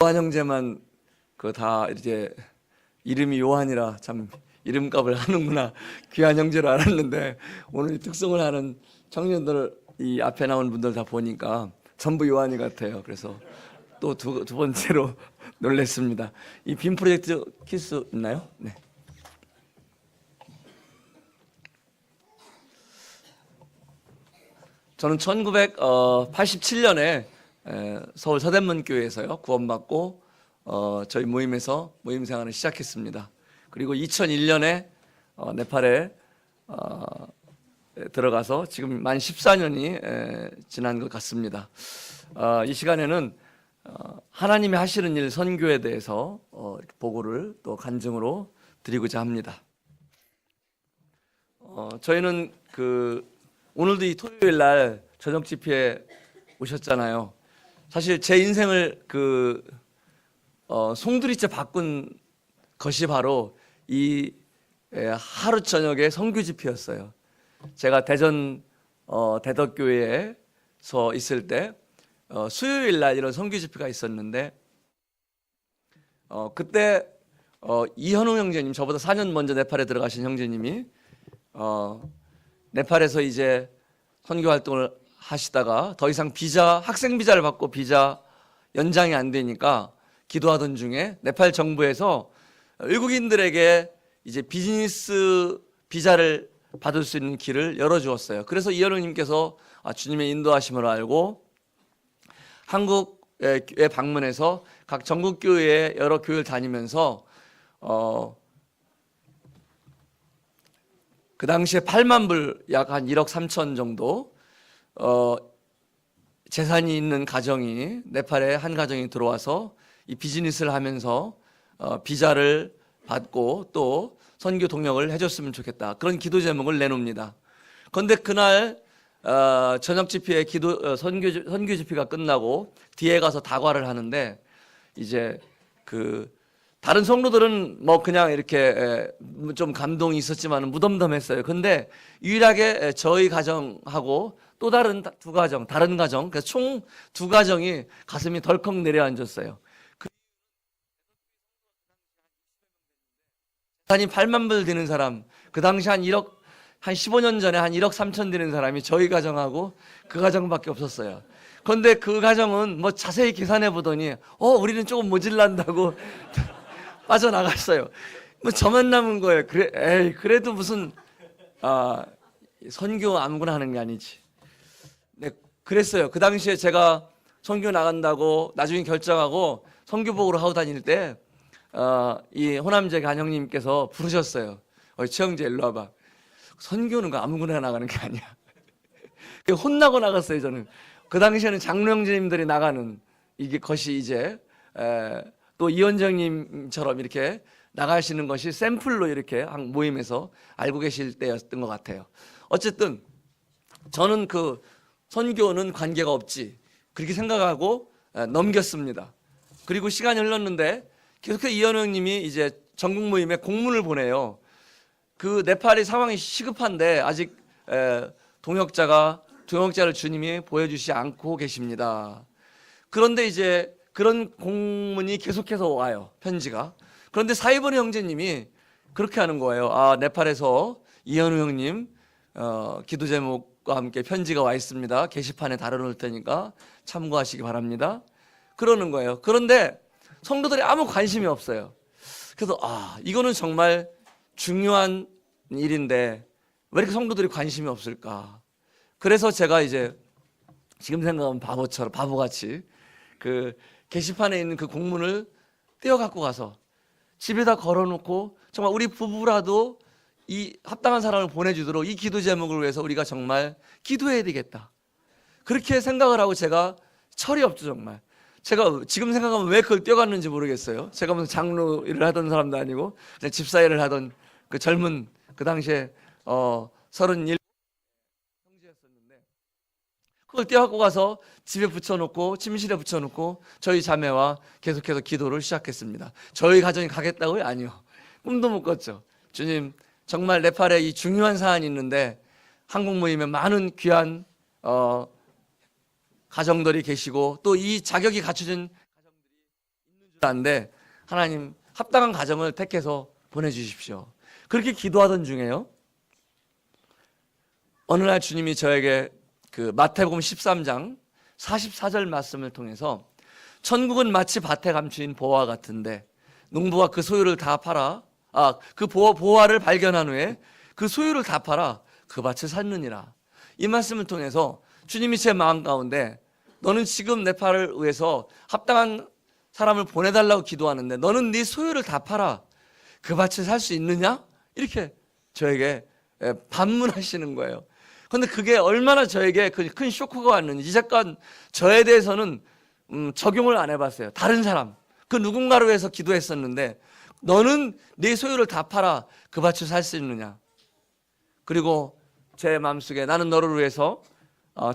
요한 형제만 그 다 이제 이름이 요한이라 참 이름값을 하는구나, 귀한 형제로 알았는데, 오늘 특성을 하는 청년들 이 앞에 나온 분들 다 보니까 전부 요한이 같아요. 그래서 또 두 번째로 놀랬습니다. 이 빔 프로젝트 키스 있나요? 네. 저는 1987년에 서울 서대문교회에서요 구원받고 저희 모임에서 모임 생활을 시작했습니다. 그리고 2001년에 네팔에 들어가서 지금 만 14년이 지난 것 같습니다. 이 시간에는 하나님이 하시는 일 선교에 대해서 보고를 또 간증으로 드리고자 합니다. 저희는 오늘도 이 토요일 날 저녁 집회에 오셨잖아요. 사실 제 인생을 송두리째 바꾼 것이 바로 이 하루 저녁에 선교 집회였어요. 제가 대전 대덕교회에서 있을 때 수요일 날 이런 선교 집회가 있었는데 그때 이현우 형제님, 저보다 4년 먼저 네팔에 들어가신 형제님이 네팔에서 이제 선교 활동을 하시다가 더 이상 학생 비자를 받고 비자 연장이 안 되니까 기도하던 중에 네팔 정부에서 외국인들에게 이제 비즈니스 비자를 받을 수 있는 길을 열어주었어요. 그래서 이현우님께서 주님의 인도하심을 알고 한국에 방문해서 각 전국교회에 여러 교회를 다니면서 그 당시에 8만 불, 약 한 1억 3천 정도 재산이 있는 가정이, 네팔에 한 가정이 들어와서 이 비즈니스를 하면서 비자를 받고 또 선교 동역을 해줬으면 좋겠다, 그런 기도 제목을 내놓습니다. 그런데 그날 저녁 집회에 선교 집회가 끝나고 뒤에 가서 다과를 하는데 이제 다른 성도들은 뭐 그냥 이렇게 좀 감동이 있었지만 무덤덤했어요. 근데 유일하게 저희 가정하고 또 다른 다른 가정, 그래서 총 두 가정이 가슴이 덜컥 내려앉았어요. 재산이 8만 불 되는 사람, 그 당시 한 15년 전에 한 1억 3천 되는 사람이 저희 가정하고 그 가정밖에 없었어요. 그런데 그 가정은 뭐 자세히 계산해 보더니 우리는 조금 모질란다고 빠져나갔어요. 뭐 저만 남은 거예요. 그래도 무슨 선교 아무거나 하는 게 아니지. 네, 그랬어요. 그 당시에 제가 선교 나간다고 나중에 결정하고 선교복으로 하고 다닐 때 이 호남제 간형님께서 부르셨어요. 최영재 일로 와봐. 선교는 거 아무거나 나가는 게 아니야. 혼나고 나갔어요. 저는 그 당시에는 장로 형제님들이 나가는 것이 이제 또 이원정님처럼 이렇게 나가시는 것이 샘플로 이렇게 한 모임에서 알고 계실 때였던 것 같아요. 어쨌든 저는 선교는 관계가 없지, 그렇게 생각하고 넘겼습니다. 그리고 시간이 흘렀는데 계속해서 이현웅님이 이제 전국 모임에 공문을 보내요. 네팔의 상황이 시급한데 아직 동역자를 주님이 보여주시지 않고 계십니다. 그런데 이제 그런 공문이 계속해서 와요, 편지가. 그런데 사이버니 형제님이 그렇게 하는 거예요. 네팔에서 이현우 형님 기도 제목과 함께 편지가 와 있습니다. 게시판에 달아놓을 테니까 참고하시기 바랍니다. 그러는 거예요. 그런데 성도들이 아무 관심이 없어요. 그래서 이거는 정말 중요한 일인데 왜 이렇게 성도들이 관심이 없을까? 그래서 제가 이제 지금 생각하면 바보같이 게시판에 있는 그 공문을 떼어 갖고 가서 집에다 걸어놓고, 정말 우리 부부라도 이 합당한 사람을 보내주도록 이 기도 제목을 위해서 우리가 정말 기도해야 되겠다, 그렇게 생각을 하고, 제가 철이 없죠 정말. 제가 지금 생각하면 왜 그걸 떼어갔는지 모르겠어요. 제가 무슨 장로 일을 하던 사람도 아니고 그냥 집사 일을 하던 젊은 그 당시에 31 형제였었는데, 그걸 떼어갖고 가서 집에 붙여놓고 침실에 붙여놓고 저희 자매와 계속해서 기도를 시작했습니다. 저희 가정이 가겠다고요? 아니요. 꿈도 못 꿨죠. 주님, 정말 네팔에 이 중요한 사안이 있는데 한국 모임에 많은 귀한 가정들이 계시고 또 이 자격이 갖춰진 가정들이 있는 한데 하나님 합당한 가정을 택해서 보내주십시오. 그렇게 기도하던 중에요, 어느 날 주님이 저에게 그 마태복음 13장 44절 말씀을 통해서 천국은 마치 밭에 감추인 보화 같은데 농부가 그 소유를 다 팔아 그 보화를 발견한 후에 그 소유를 다 팔아 그 밭을 샀느니라. 이 말씀을 통해서 주님이 제 마음 가운데 너는 지금 네팔을 위해서 합당한 사람을 보내달라고 기도하는데 너는 네 소유를 다 팔아 그 밭을 살 수 있느냐? 이렇게 저에게 반문하시는 거예요. 그런데 그게 얼마나 저에게 큰 쇼크가 왔는지 이제껏 저에 대해서는 적용을 안 해봤어요. 다른 사람, 그 누군가를 위해서 기도했었는데 너는 네 소유를 다 팔아 그 밭을 살 수 있느냐? 그리고 제 마음속에 나는 너를 위해서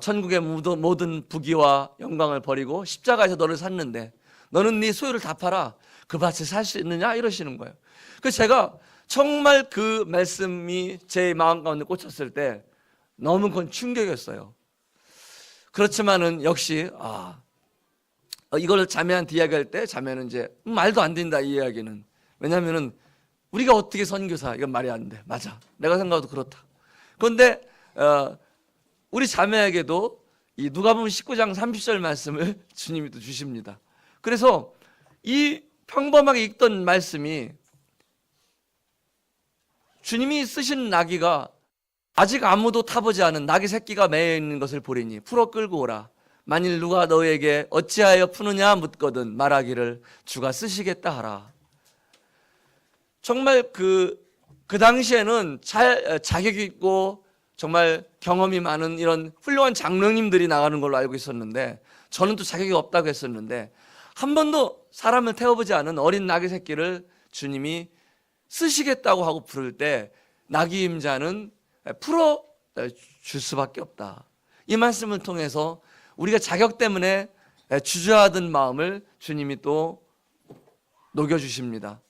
천국의 모든 부귀와 영광을 버리고 십자가에서 너를 샀는데 너는 네 소유를 다 팔아 그 밭을 살 수 있느냐? 이러시는 거예요. 그래서 제가 정말 그 말씀이 제 마음 가운데 꽂혔을 때 너무 그건 충격이었어요. 그렇지만은 역시 이걸 자매한테 이야기할 때 자매는 이제 말도 안 된다, 이 이야기는. 왜냐하면은 우리가 어떻게 선교사, 이건 말이 안 돼. 맞아, 내가 생각해도 그렇다. 그런데 우리 자매에게도 이 누가복음 19장 30절 말씀을 주님이 또 주십니다. 그래서 이 평범하게 읽던 말씀이 주님이 쓰신 나귀가 아직 아무도 타보지 않은 나귀 새끼가 매여 있는 것을 보리니 풀어 끌고 오라. 만일 누가 너에게 어찌하여 푸느냐 묻거든 말하기를 주가 쓰시겠다 하라. 정말 그 당시에는 자격 있고 정말 경험이 많은 이런 훌륭한 장로님들이 나가는 걸로 알고 있었는데 저는 또 자격이 없다고 했었는데 한 번도 사람을 태워보지 않은 어린 나귀 새끼를 주님이 쓰시겠다고 하고 부를 때 나귀 임자는 풀어 줄 수밖에 없다. 이 말씀을 통해서 우리가 자격 때문에 주저하던 마음을 주님이 또 녹여주십니다.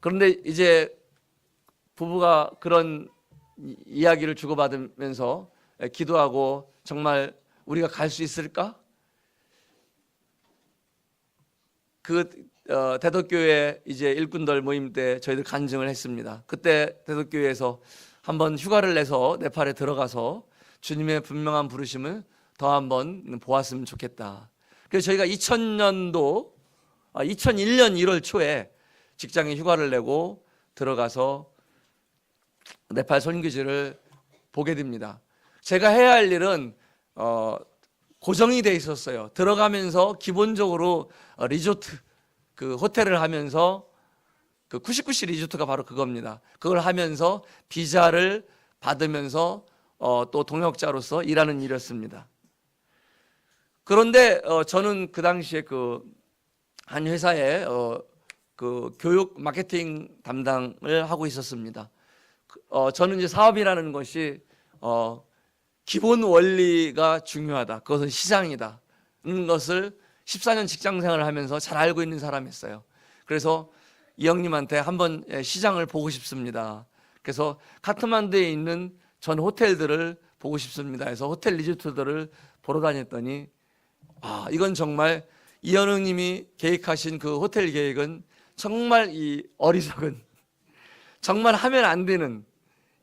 그런데 이제 부부가 그런 이야기를 주고받으면서 기도하고 정말 우리가 갈 수 있을까? 대덕교회 이제 일꾼들 모임 때 저희들 간증을 했습니다. 그때 대덕교회에서 한번 휴가를 내서 네팔에 들어가서 주님의 분명한 부르심을 더 한번 보았으면 좋겠다. 그래서 저희가 2001년 1월 초에 직장에 휴가를 내고 들어가서 네팔 선교지를 보게 됩니다. 제가 해야 할 일은 고정이 돼 있었어요. 들어가면서 기본적으로 리조트 그 호텔을 하면서 그 99시 리조트가 바로 그겁니다. 그걸 하면서 비자를 받으면서 또 동역자로서 일하는 일이었습니다. 그런데 저는 그 당시에 그 한 회사에 그 교육 마케팅 담당을 하고 있었습니다. 저는 이제 사업이라는 것이 기본 원리가 중요하다. 그것은 시장이다. 는 것을 14년 직장 생활을 하면서 잘 알고 있는 사람이었어요. 그래서 이 형님한테 한번 시장을 보고 싶습니다. 그래서 카트만두에 있는 전 호텔들을 보고 싶습니다 해서 호텔 리조트들을 보러 다녔더니 이건 정말 이현웅님이 계획하신 그 호텔 계획은 정말 이 어리석은, 정말 하면 안 되는,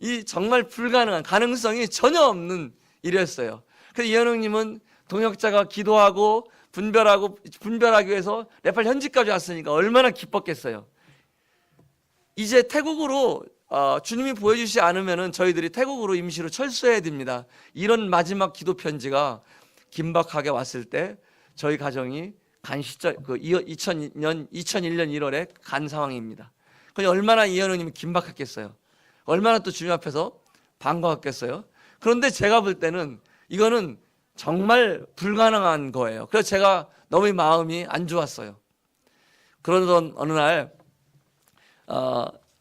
이 정말 불가능한, 가능성이 전혀 없는 일이었어요. 그래서 이현웅님은 동역자가 기도하고 분별하기 위해서 네팔 현지까지 왔으니까 얼마나 기뻤겠어요. 이제 태국으로 주님이 보여주시지 않으면 저희들이 태국으로 임시로 철수해야 됩니다. 이런 마지막 기도 편지가 긴박하게 왔을 때 저희 가정이 간 시점, 2001년 1월에 간 상황입니다. 얼마나 이현우님이 긴박했겠어요. 얼마나 또 주님 앞에서 반가웠겠어요. 그런데 제가 볼 때는 이거는 정말 불가능한 거예요. 그래서 제가 너무 마음이 안 좋았어요. 그러던 어느 날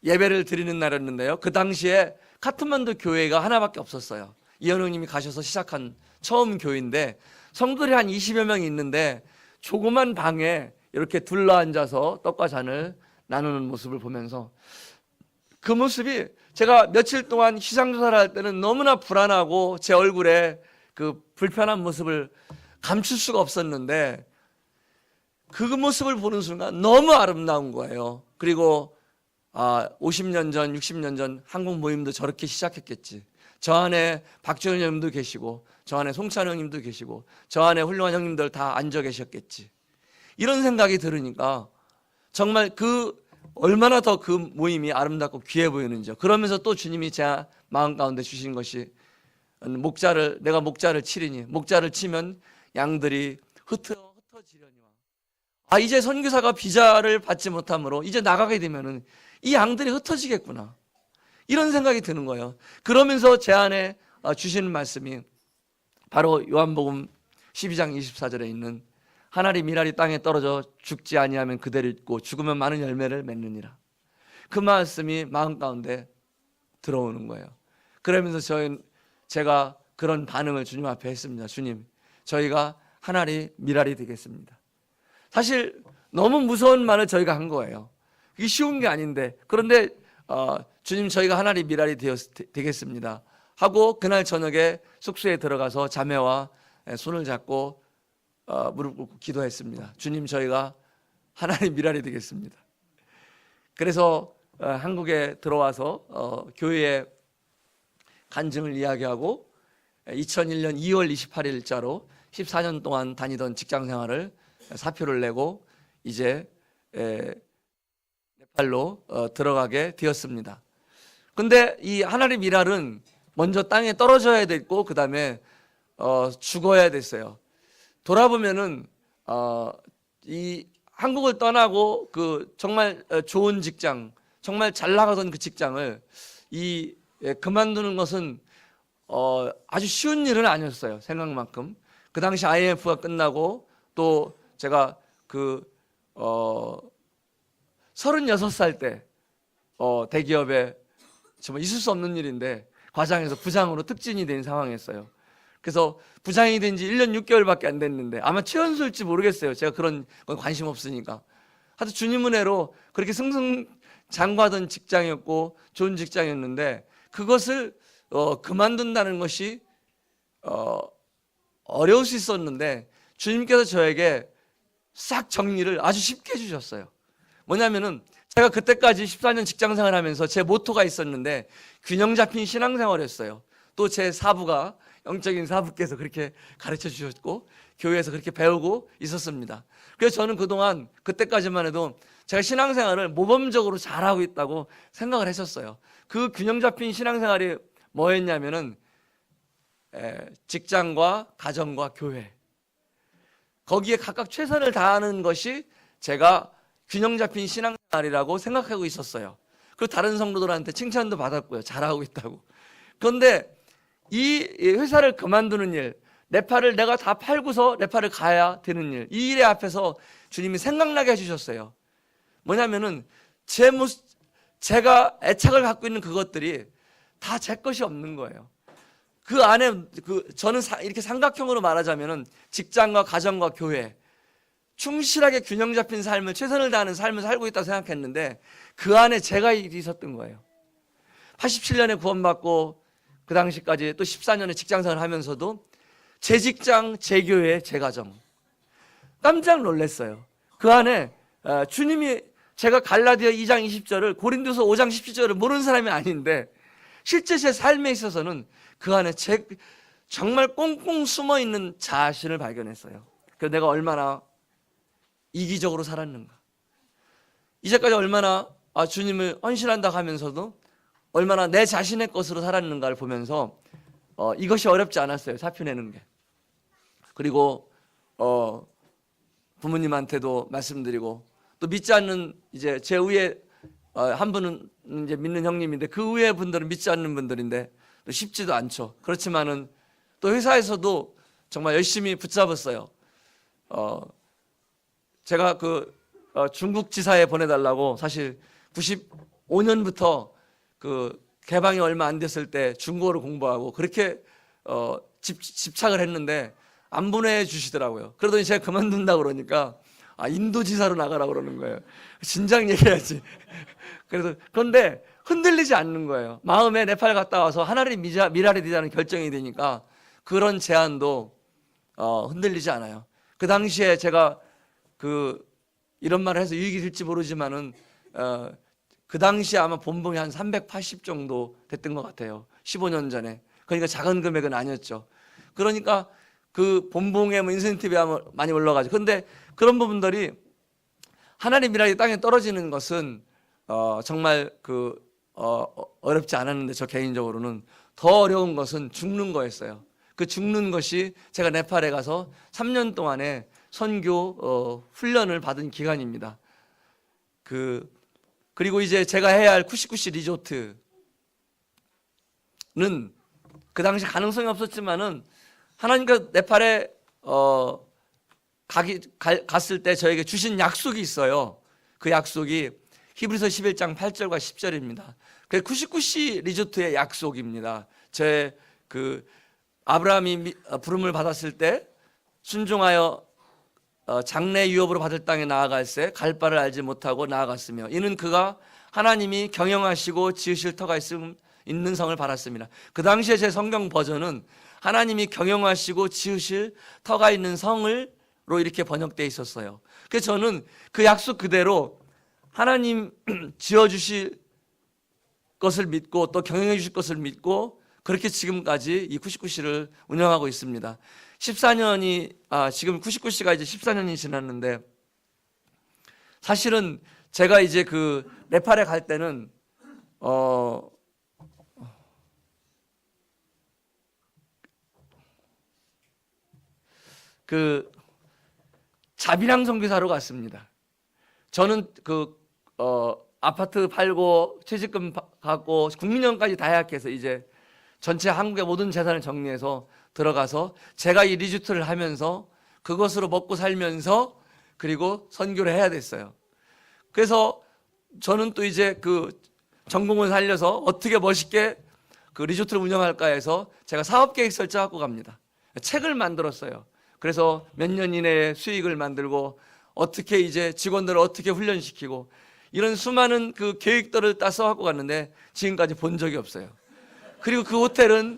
예배를 드리는 날이었는데요. 그 당시에 카트만두 교회가 하나밖에 없었어요. 이현우님이 가셔서 시작한 처음 교회인데 성도들이 한 20여 명이 있는데 조그만 방에 이렇게 둘러앉아서 떡과 잔을 나누는 모습을 보면서 그 모습이 제가 며칠 동안 시장조사를 할 때는 너무나 불안하고 제 얼굴에 그 불편한 모습을 감출 수가 없었는데 그 모습을 보는 순간 너무 아름다운 거예요. 그리고 50년 전, 60년 전 한국 모임도 저렇게 시작했겠지. 저 안에 박지원 형님도 계시고 저 안에 송찬 형님도 계시고 저 안에 훌륭한 형님들 다 앉아 계셨겠지. 이런 생각이 들으니까 정말 얼마나 더 그 모임이 아름답고 귀해 보이는지요. 그러면서 또 주님이 제 마음 가운데 주신 것이 내가 목자를 치리니 목자를 치면 양들이 흩어지려니와. 이제 선교사가 비자를 받지 못하므로 이제 나가게 되면은 이 양들이 흩어지겠구나. 이런 생각이 드는 거예요. 그러면서 제 안에 주시는 말씀이 바로 요한복음 12장 24절에 있는 한 알이 밀알이 땅에 떨어져 죽지 아니하면 그대로 있고 죽으면 많은 열매를 맺느니라. 그 말씀이 마음 가운데 들어오는 거예요. 그러면서 제가 그런 반응을 주님 앞에 했습니다. 주님, 저희가 한 알이 밀알이 되겠습니다. 사실 너무 무서운 말을 저희가 한 거예요. 이게 쉬운 게 아닌데, 그런데 주님, 저희가 한 알이 밀알이 되겠습니다 하고 그날 저녁에 숙소에 들어가서 자매와 손을 잡고 무릎 꿇고 기도했습니다. 주님, 저희가 한 알이 밀알이 되겠습니다. 그래서 한국에 들어와서 교회에 간증을 이야기하고 2001년 2월 28일자로 14년 동안 다니던 직장 생활을 사표를 내고 이제 네팔로 들어가게 되었습니다. 근데 이 한 알이 밀알은 먼저 땅에 떨어져야 됐고 그 다음에 죽어야 됐어요. 돌아보면은 이 한국을 떠나고 그 정말 좋은 직장, 정말 잘 나가던 그 직장을 그만두는 것은 아주 쉬운 일은 아니었어요. 생각만큼. 그 당시 IMF가 끝나고 또 제가 36살 때 대기업에 정말 있을 수 없는 일인데 과장에서 부장으로 특진이 된 상황이었어요. 그래서 부장이 된 지 1년 6개월밖에 안 됐는데 아마 최연소일지 모르겠어요. 제가 그런 건 관심 없으니까. 하여튼 주님 은혜로 그렇게 승승장구하던 직장이었고 좋은 직장이었는데 그것을 그만둔다는 것이 어려울 수 있었는데 주님께서 저에게 싹 정리를 아주 쉽게 해주셨어요. 뭐냐면은 제가 그때까지 14년 직장생활 하면서 제 모토가 있었는데 균형 잡힌 신앙생활이었어요. 또 제 사부가 영적인 사부께서 그렇게 가르쳐 주셨고 교회에서 그렇게 배우고 있었습니다. 그래서 저는 그동안 그때까지만 해도 제가 신앙생활을 모범적으로 잘하고 있다고 생각을 했었어요. 그 균형 잡힌 신앙생활이 뭐였냐면은 직장과 가정과 교회 거기에 각각 최선을 다하는 것이 제가 균형 잡힌 신앙생활이라고 생각하고 있었어요. 그리고 다른 성도들한테 칭찬도 받았고요. 잘하고 있다고. 그런데 이 회사를 그만두는 일, 네팔을 내가 다 팔고서 네팔을 가야 되는 일, 이 일에 앞에서 주님이 생각나게 해주셨어요. 뭐냐면은 제가 애착을 갖고 있는 그것들이 다 제 것이 없는 거예요. 그 안에 저는 이렇게 삼각형으로 말하자면은 직장과 가정과 교회 충실하게 균형 잡힌 삶을 최선을 다하는 삶을 살고 있다고 생각했는데 그 안에 제가 있었던 거예요. 87년에 구원받고 그 당시까지 또 14년의 직장생활을 하면서도 제 직장, 제 교회, 제 가정 깜짝 놀랐어요. 그 안에 주님이 제가 갈라디아 2장 20절을 고린도서 5장 17절을 모르는 사람이 아닌데 실제 제 삶에 있어서는 그 안에 정말 꽁꽁 숨어있는 자신을 발견했어요. 그래서 내가 얼마나 이기적으로 살았는가, 이제까지 얼마나 주님을 헌신한다 하면서도 얼마나 내 자신의 것으로 살았는가를 보면서 이것이 어렵지 않았어요. 사표 내는 게. 그리고 부모님한테도 말씀드리고 또 믿지 않는 이제 제 위에 한 분은 이제 믿는 형님인데 그 위에 분들은 믿지 않는 분들인데 또 쉽지도 않죠. 그렇지만은 또 회사에서도 정말 열심히 붙잡았어요. 제가 중국 지사에 보내달라고 사실 95년부터 개방이 얼마 안 됐을 때 중국어를 공부하고 그렇게 집착을 했는데 안 보내주시더라고요. 그러더니 제가 그만둔다고 그러니까 인도지사로 나가라고 그러는 거예요. 진작 얘기해야지. 그런데 흔들리지 않는 거예요. 마음에 네팔 갔다 와서 하나님 밀알이 되자는 결정이 되니까 그런 제안도 흔들리지 않아요. 그 당시에 제가 이런 말을 해서 유익이 될지 모르지만은 그 당시에 아마 본봉이 한 380 정도 됐던 것 같아요. 15년 전에. 그러니까 작은 금액은 아니었죠. 그러니까 그 본봉의 인센티브가 많이 올라가죠. 그런데 그런 부분들이 하나님이라는 땅에 떨어지는 것은 정말 어렵지 않았는데, 저 개인적으로는 더 어려운 것은 죽는 거였어요. 그 죽는 것이 제가 네팔에 가서 3년 동안의 선교 훈련을 받은 기간입니다. 그리고 이제 제가 해야 할 쿠시쿠시 리조트는 그 당시 가능성이 없었지만은 하나님께서 네팔에 갔을 때 저에게 주신 약속이 있어요. 그 약속이 히브리서 11장 8절과 10절입니다. 그 쿠시쿠시 리조트의 약속입니다. 제 아브라함이 부름을 받았을 때 순종하여 장래 유업으로 받을 땅에 나아갈새 갈 바를 알지 못하고 나아갔으며 이는 그가 하나님이 경영하시고 지으실 터가 있는 성을 바랐습니다. 그 당시에 제 성경 버전은 하나님이 경영하시고 지으실 터가 있는 성으로 이렇게 번역되어 있었어요. 그래서 저는 그 약속 그대로 하나님 지어주실 것을 믿고 또 경영해 주실 것을 믿고 그렇게 지금까지 이 쿠시쿠시를 운영하고 있습니다. 14년이 지금 쿠시쿠시가 이제 14년이 지났는데, 사실은 제가 이제 네팔에 갈 때는 자비랑 선교사로 갔습니다. 저는 아파트 팔고 퇴직금 받고 국민연금까지 다 예약해서 이제 전체 한국의 모든 재산을 정리해서 들어가서 제가 이 리조트를 하면서 그것으로 먹고 살면서 그리고 선교를 해야 됐어요. 그래서 저는 또 이제 전공을 살려서 어떻게 멋있게 리조트를 운영할까 해서 제가 사업계획 설정하고 갑니다. 책을 만들었어요. 그래서 몇 년 이내에 수익을 만들고 어떻게 이제 직원들을 어떻게 훈련시키고 이런 수많은 계획들을 다 써갖고 갔는데 지금까지 본 적이 없어요. 그리고 그 호텔은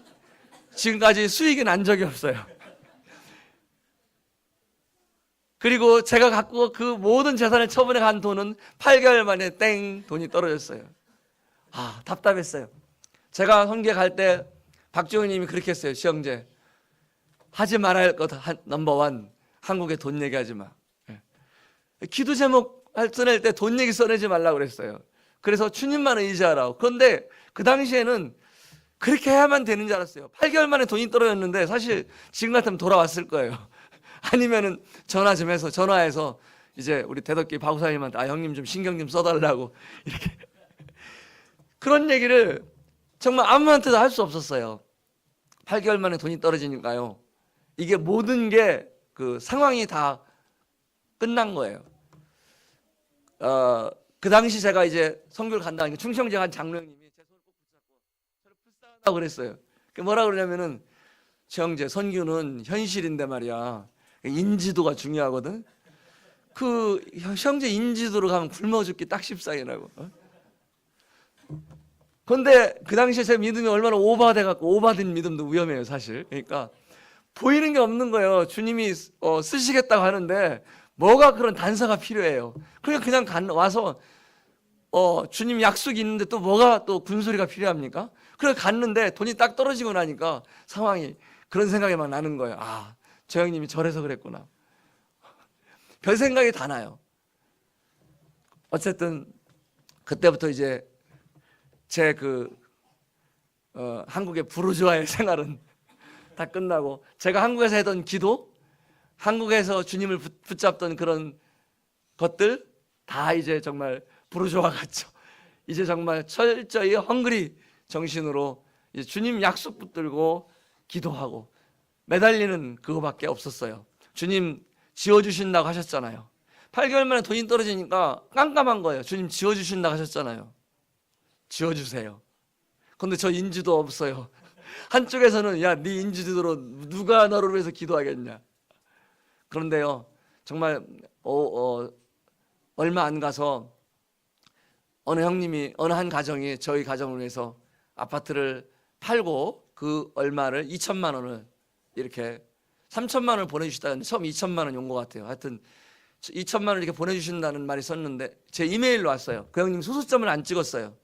지금까지 수익이 난 적이 없어요. 그리고 제가 갖고 그 모든 재산을 처분해 간 돈은 8개월 만에 땡 돈이 떨어졌어요. 답답했어요. 제가 선교 갈 때 박지원 님이 그렇게 했어요. 시영재, 하지 말아야 할 것 넘버 1, 한국에 돈 얘기하지 마. 기도 제목 써낼 때 돈 얘기 써내지 말라고 그랬어요. 그래서 주님만 의지하라고. 그런데 그 당시에는 그렇게 해야만 되는 줄 알았어요. 8개월 만에 돈이 떨어졌는데 사실 지금 같으면 돌아왔을 거예요. 아니면은 전화해서 이제 우리 대덕기 박우사님한테 형님 좀 신경 좀 써달라고 이렇게 그런 얘기를 정말 아무한테도 할 수 없었어요. 8개월 만에 돈이 떨어지니까요. 이게 모든 게 상황이 다 끝난 거예요. 그 당시 제가 이제 선교를 간다니까 충청제 한 장로님이 제 손을 꼭 붙잡고 저를 불쌍하다고 그랬어요. 뭐라 그러냐면은, 형제, 선교는 현실인데 말이야, 인지도가 중요하거든. 형제 인지도로 가면 굶어 죽기 딱 십상이라고. 그런데 그 당시에 제 믿음이 얼마나 오버돼갖고, 오버된 믿음도 위험해요 사실. 그러니까 보이는 게 없는 거예요. 주님이 쓰시겠다고 하는데 뭐가 그런 단서가 필요해요. 그냥 와서 주님 약속이 있는데 또 뭐가 또 군소리가 필요합니까? 그래서 갔는데 돈이 딱 떨어지고 나니까 상황이 그런 생각이 막 나는 거예요. 저 형님이 저래서 그랬구나. 별 생각이 다 나요. 어쨌든 그때부터 이제 제 한국의 부르주아의 생활은 다 끝나고, 제가 한국에서 했던 기도, 한국에서 주님을 붙잡던 그런 것들 다 이제 정말 부르주아 같죠. 이제 정말 철저히 헝그리 정신으로 이제 주님 약속 붙들고 기도하고 매달리는 그거밖에 없었어요. 주님 지어주신다고 하셨잖아요. 8개월 만에 돈이 떨어지니까 깜깜한 거예요. 주님 지어주신다고 하셨잖아요. 지어주세요. 근데 저 인지도 없어요. 한쪽에서는 야, 네 인지도로 누가 너를 위해서 기도하겠냐. 그런데요, 정말 얼마 안 가서 어느 한 가정이 저희 가정을 위해서 아파트를 팔고 그 얼마를 2천만 원을 이렇게 3천만 원을 보내주시다는데 처음 2천만 원이 온 것 같아요. 하여튼 2천만 원을 이렇게 보내주신다는 말이 썼는데 제 이메일로 왔어요. 그 형님 소수점을 안 찍었어요.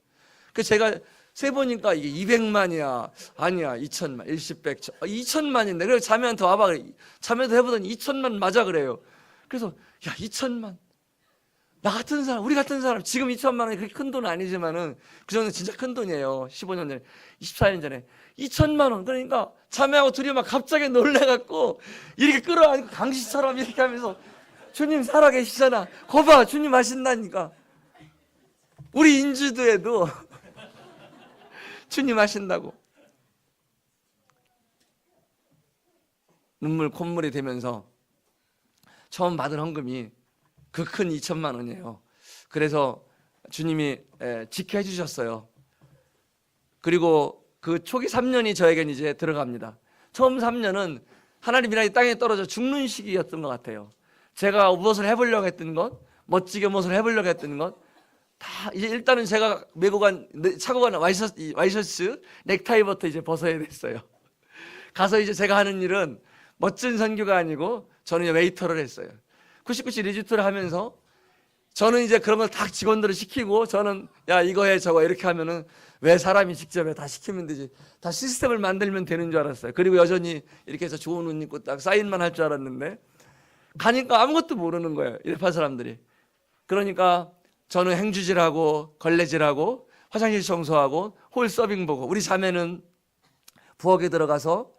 그래서 제가 세보니까 이게 200만이야. 아니야 2천만, 일십백 2천만인데. 그래서 자매한테 와봐. 자매도 해보더니 2천만 맞아 그래요. 그래서 야 2천만, 나 같은 사람, 우리 같은 사람, 지금 2천만 원이 그렇게 큰 돈은 아니지만은 그 정도는 진짜 큰 돈이에요. 15년 전에, 24년 전에 2천만 원. 그러니까 자매하고 둘이 막 갑자기 놀래갖고 이렇게 끌어안고 강시처럼 이렇게 하면서 주님 살아계시잖아. 거봐 주님 하신다니까. 우리 인주도에도 주님 하신다고. 눈물 콧물이 되면서 처음 받은 헌금이 그 큰 2천만 원이에요. 그래서 주님이 지켜해 주셨어요. 그리고 그 초기 3년이 저에겐 이제 들어갑니다. 처음 3년은 하나님이랑 이 땅에 떨어져 죽는 시기였던 것 같아요. 제가 무엇을 해보려고 했던 것, 멋지게 무엇을 해보려고 했던 것, 다 이제 일단은 제가 차고 간 와이셔츠 넥타이부터 이제 벗어야 됐어요. 가서 이제 제가 하는 일은 멋진 선교가 아니고 저는 이제 웨이터를 했어요. 99시 리조트를 하면서 저는 이제 그런 걸 다 직원들을 시키고, 저는 야 이거 해 저거 이렇게 하면은 왜 사람이 직접 해, 다 시키면 되지, 다 시스템을 만들면 되는 줄 알았어요. 그리고 여전히 이렇게 해서 좋은 옷 입고 딱 사인만 할 줄 알았는데 가니까 아무것도 모르는 거예요, 일파 사람들이. 그러니까 저는 행주질하고 걸레질하고 화장실 청소하고 홀 서빙 보고, 우리 자매는 부엌에 들어가서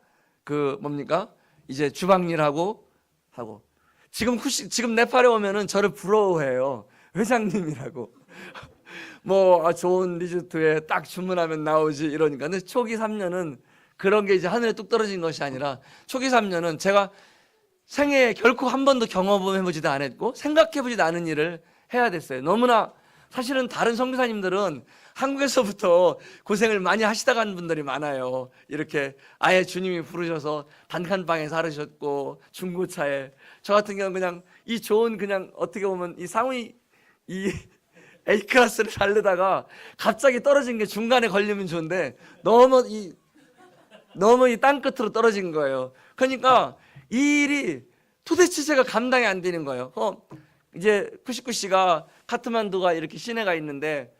그 뭡니까 이제 주방일하고 하고. 지금 네팔에 오면은 저를 부러워해요. 회장님이라고. 뭐 좋은 리조트에 딱 주문하면 나오지 이러니까. 근데 초기 3년은 그런 게 이제 하늘에 뚝 떨어진 것이 아니라, 초기 3년은 제가 생애에 결코 한 번도 경험해보지도 않았고 생각해보지도 않은 일을 해야 됐어요. 너무나 사실은 다른 선교사님들은 한국에서부터 고생을 많이 하시다 간 분들이 많아요. 이렇게 아예 주님이 부르셔서 단칸방에 살으셨고 중고차에. 저 같은 경우는 그냥 이 좋은, 그냥 어떻게 보면 이 상위 이 A클래스를 달리다가 갑자기 떨어진 게 중간에 걸리면 좋은데 너무 이 땅끝으로 떨어진 거예요. 그러니까 이 일이 도대체 제가 감당이 안 되는 거예요. 이제 쿠시쿠시가 카트만두가 이렇게 시내가 있는데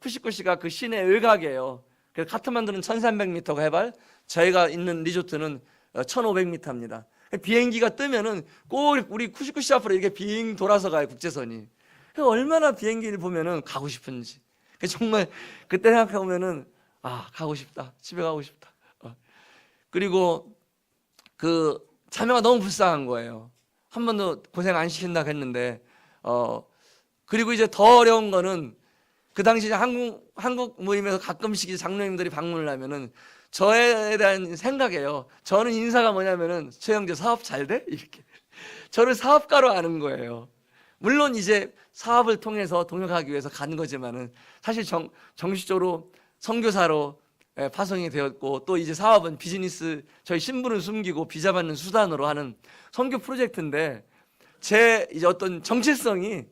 쿠시쿠시가 그 시내 외곽이에요. 그래서 카트만두는 1300m가 해발, 저희가 있는 리조트는 1500m입니다. 비행기가 뜨면은 꼭 우리 쿠시쿠시 앞으로 이렇게 빙 돌아서 가요, 국제선이. 얼마나 비행기를 보면은 가고 싶은지. 정말 그때 생각해 보면은 가고 싶다, 집에 가고 싶다. 그리고 그 자매가 너무 불쌍한 거예요. 한 번도 고생 안 시킨다고 했는데, 그리고 이제 더 어려운 거는 그 당시 한국 모임에서 가끔씩 이제 장로님들이 방문을 하면은 저에 대한 생각이에요. 저는 인사가 뭐냐면은 저 형제 사업 잘 돼? 이렇게. 저를 사업가로 아는 거예요. 물론 이제 사업을 통해서 동역하기 위해서 간 거지만은 사실 정식적으로 선교사로 파송이 되었고, 또 이제 사업은 비즈니스, 저희 신분을 숨기고 비자 받는 수단으로 하는 선교 프로젝트인데, 제 이제 어떤 정체성이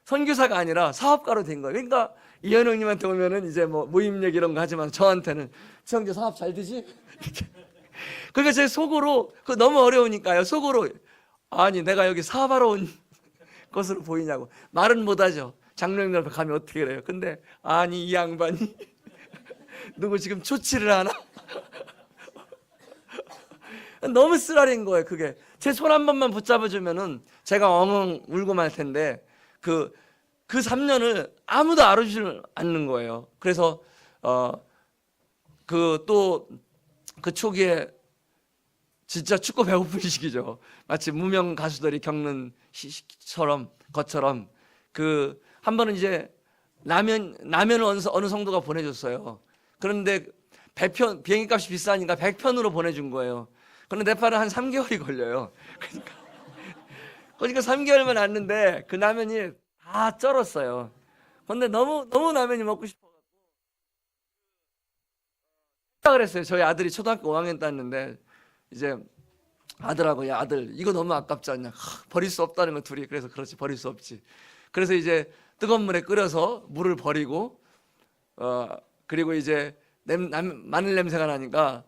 선교사가 아니라 사업가로 된 거예요. 그러니까 이현우 형님한테 오면은 이제 뭐 모임 얘기 이런 거 하지만 저한테는 저 형제 사업 잘 되지? 이렇게. 그러니까 제 속으로 그 너무 어려우니까요. 속으로 아니 내가 여기 사업하러 온 것으로 보이냐고. 말은 못하죠. 장로님 앞에 가면 어떻게 그래요. 근데 아니 이 양반이 누구 지금 조치를 하나? 너무 쓰라린 거예요. 그게 제 손 한 번만 붙잡아주면은 제가 엉엉 울고 말 텐데 그 3년을 아무도 알아주지 않는 거예요. 그래서 그 초기에 진짜 춥고 배고픈 시기죠. 마치 무명 가수들이 겪는 것처럼 한 번은 이제 라면을 어느 성도가 보내줬어요. 그런데 비행기 값이 비싸니까 100편으로 보내준 거예요. 그런데 네팔은 한 3개월이 걸려요. 그러니까 3개월만 왔는데 그 라면이 다 쩔었어요. 근데 너무 라면이 먹고 싶어가지고 생각을 했어요. 저희 아들이 초등학교 5학년 땄는데 이제 아들하고, 야 아들 이거 너무 아깝지 않냐, 버릴 수 없다는 거 둘이. 그래서 그렇지, 버릴 수 없지. 그래서 이제 뜨거운 물에 끓여서 물을 버리고 그리고 이제 마늘 냄새가 나니까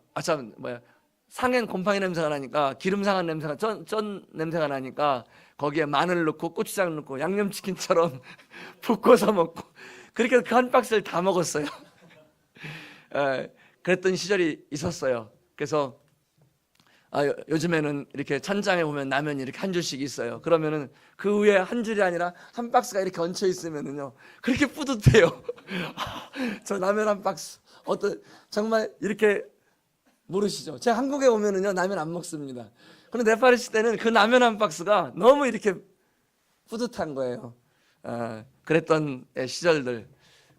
상엔 곰팡이 냄새가 나니까, 기름 상한 냄새가, 쩐 냄새가 나니까 거기에 마늘 넣고 고추장 넣고 양념치킨처럼 볶아서 먹고, 그렇게 그 한 박스를 다 먹었어요. 그랬던 시절이 있었어요. 그래서 요즘에는 이렇게 찬장에 보면 라면이 이렇게 한 줄씩 있어요. 그러면은 그 위에 한 줄이 아니라 한 박스가 이렇게 얹혀 있으면은요, 그렇게 뿌듯해요. 저 라면 한 박스. 정말 이렇게, 모르시죠? 제가 한국에 오면은요, 라면 안 먹습니다. 그런데 네팔에 있을 때는 그 라면 한 박스가 너무 이렇게 뿌듯한 거예요. 그랬던 시절들.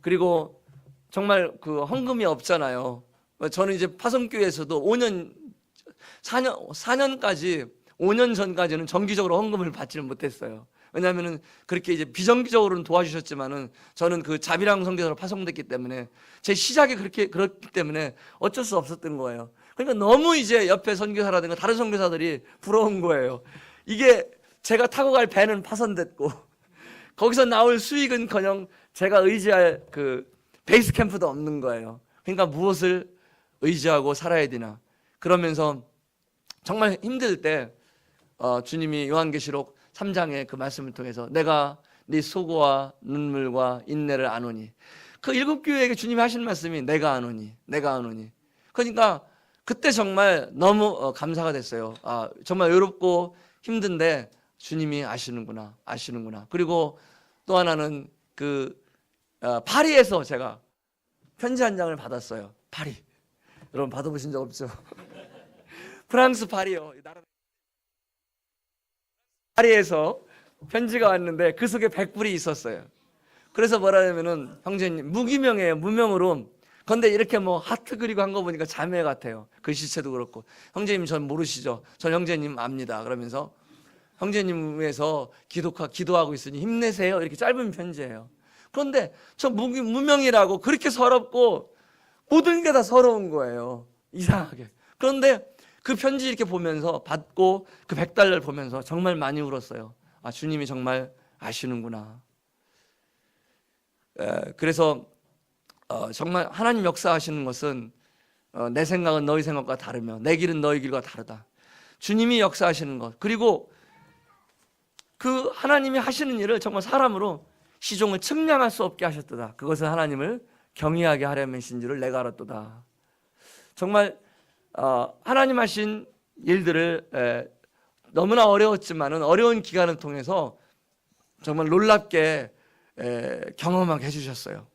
그리고 정말 그 헌금이 없잖아요. 저는 이제 파송교회에서도 4년까지 5년 전까지는 정기적으로 헌금을 받지는 못했어요. 왜냐하면은 그렇게 이제 비정기적으로는 도와주셨지만은 저는 그 자비랑 선교사로 파송됐기 때문에 제 시작이 그렇기 때문에 어쩔 수 없었던 거예요. 그러니까 너무 이제 옆에 선교사라든가 다른 선교사들이 부러운 거예요. 이게 제가 타고 갈 배는 파손됐고 거기서 나올 수익은커녕 제가 의지할 그 베이스 캠프도 없는 거예요. 그러니까 무엇을 의지하고 살아야 되나. 그러면서 정말 힘들 때 주님이 요한계시록 3장의 그 말씀을 통해서 내가 네 수고와 눈물과 인내를 아노니, 그 7교회에게 주님이 하신 말씀이 내가 아노니, 내가 아노니. 그러니까 그때 정말 너무 감사가 됐어요. 정말 외롭고 힘든데 주님이 아시는구나, 아시는구나. 그리고 또 하나는 파리에서 제가 편지 한 장을 받았어요. 파리. 여러분 받아보신 적 없죠? 프랑스 파리요. 파리에서 편지가 왔는데 그 속에 100불이 있었어요. 그래서 뭐라냐면은, 형제님, 무기명이에요. 무명으로. 근데 이렇게 뭐 하트 그리고 한 거 보니까 자매 같아요. 글씨체도 그렇고. 형제님 전 모르시죠? 전 형제님 압니다. 그러면서 형제님 위해서 기도하고 있으니 힘내세요. 이렇게 짧은 편지예요. 그런데 저 무명이라고 그렇게 서럽고 모든 게 다 서러운 거예요. 이상하게. 그런데 그 편지 이렇게 보면서, 받고 그 100달러를 보면서 정말 많이 울었어요. 주님이 정말 아시는구나. 그래서 정말 하나님 역사하시는 것은 내 생각은 너희 생각과 다르며 내 길은 너희 길과 다르다. 주님이 역사하시는 것, 그리고 그 하나님이 하시는 일을 정말 사람으로 시종을 측량할 수 없게 하셨도다. 그것은 하나님을 경외하게 하려면신 줄을 내가 알았도다. 정말 하나님 하신 일들을 너무나 어려웠지만은 어려운 기간을 통해서 정말 놀랍게 경험하게 해주셨어요.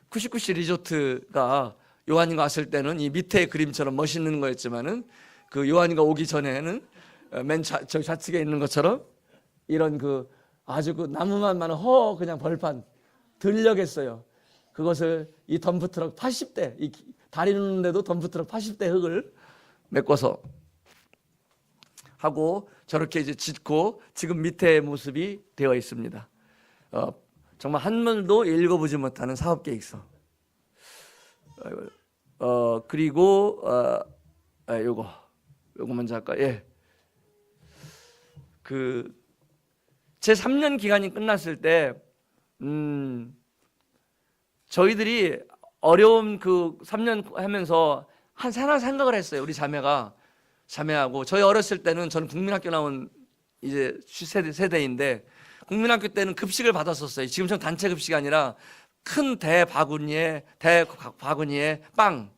99시 리조트가 요한이가 왔을 때는 이 밑에 그림처럼 멋있는 거였지만은, 그 요한이가 오기 전에는 맨 좌측에 있는 것처럼 이런 아주 나무만 많은 그냥 벌판 들녘했어요. 그것을 이 덤프트럭 80대, 이 다리 놓는데도 덤프트럭 80대 흙을 메꿔서 하고 저렇게 이제 짓고 지금 밑에 모습이 되어 있습니다. 정말 한 번도 읽어보지 못하는 사업 계획서. 그리고 요거 먼저 할까? 예. 제 3년 기간이 끝났을 때 저희들이 어려운 3년 하면서 하나 생각을 했어요. 우리 자매하고 저희 어렸을 때는, 저는 국민학교 나온 이제 세대인데 국민학교 때는 급식을 받았었어요. 지금처럼 단체 급식이 아니라 큰 대바구니에 빵,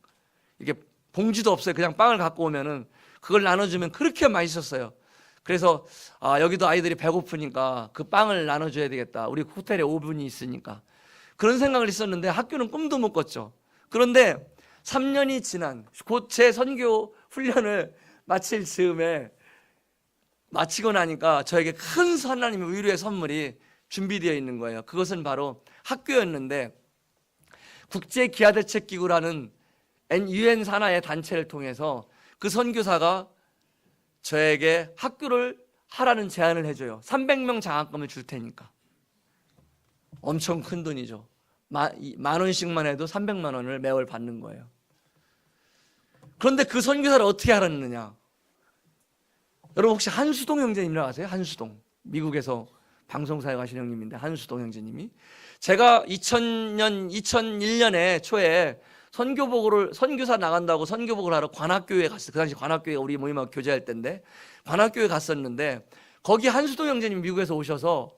이게 봉지도 없어요. 그냥 빵을 갖고 오면은 그걸 나눠주면 그렇게 맛있었어요. 그래서 여기도 아이들이 배고프니까 그 빵을 나눠줘야 되겠다. 우리 호텔에 오븐이 있으니까. 그런 생각을 했었는데 학교는 꿈도 못 꿨죠. 그런데 3년이 지난 곧 제 선교 훈련을 마칠 즈음에, 마치고 나니까 저에게 큰 하나님의 위로의 선물이 준비되어 있는 거예요. 그것은 바로 학교였는데, 국제기아대책기구라는 UN 산하의 단체를 통해서 그 선교사가 저에게 학교를 하라는 제안을 해줘요. 300명 장학금을 줄 테니까. 엄청 큰 돈이죠. 만 원씩만 해도 300만 원을 매월 받는 거예요. 그런데 그 선교사를 어떻게 알았느냐? 여러분 혹시 한수동 형제님이라고 아세요? 한수동, 미국에서 방송사에 가신 형님인데, 한수동 형제님이, 제가 2001년에 초에 선교사 나간다고 선교복을 하러 관악교회에 갔어요. 그 당시 관악교회가 우리 모임하고 교제할 때인데 관악교회 갔었는데 거기 한수동 형제님 미국에서 오셔서